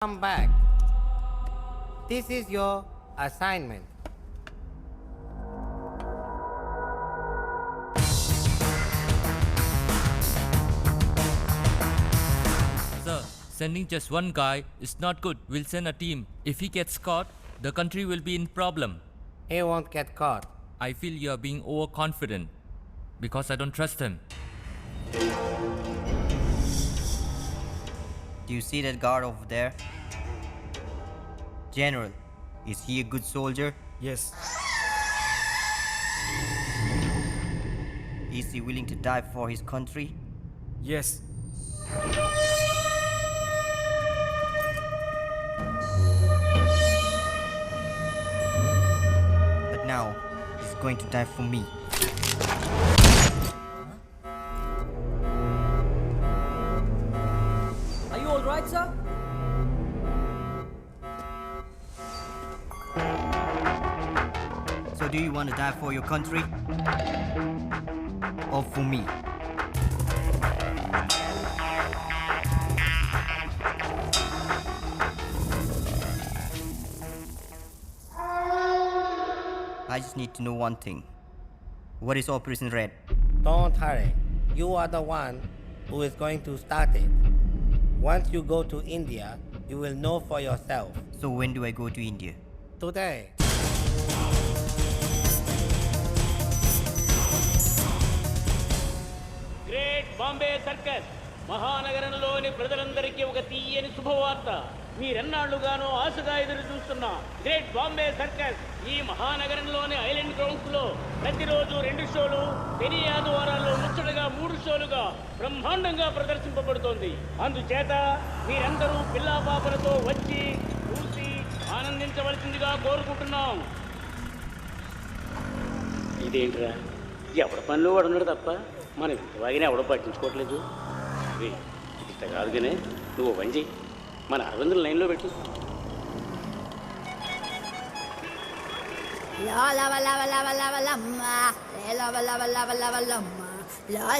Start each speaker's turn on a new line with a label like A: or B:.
A: Come back. This is your assignment.
B: Sir, sending just one guy is not good. We'll send a team. If he gets caught, the country will be in problem.
A: He won't get caught.
B: I feel you are being overconfident because I don't trust him.
C: Do you see that guard over there? General, is he a good soldier?
D: Yes.
C: Is he willing to die for his country?
D: Yes.
C: But now, he's going to die for me.
E: Are you all right, sir?
C: So do you want to die for your country? Or for me? I just need to know one thing. What is Operation Red?
A: Don't hurry. You are the one who is going to start it. Once you go to India, you will know for yourself.
C: So when do I go to India?
A: Today.
F: Great Bombay circus మహానగరంలోని ప్రజలందరికీ ఒక తీయని శుభవార్త. మీరెన్నాళ్లుగానో ఆశగా ఎదురు చూస్తున్న great Bombay circus ఈ మహానగరంలోని island grounds లో ప్రతిరోజు 2 షోలు, శని ఆదివారాల్లో ముచ్చటగా 3 షోలుగా బ్రహ్మాండంగా ప్రదర్శింపబడుతోంది. అందుచేత మీరందరూ పిల్లా పాపలతో వచ్చి చూసి ఆనందించవలసిందిగా కోరుకుంటున్నాం. ఇదేంట్రా, ఎవడ పనిలో వాడు ఉన్నాడు తప్ప మనం ఇంతవాగినే ఎవడో పట్టించుకోవట్లేదు. ఇట్ట కాదుగానే నువ్వు పని చెయ్యి, మన అరవిందుల లైన్లో పెట్టు.
G: La la la la la la la la la la la la la la la la la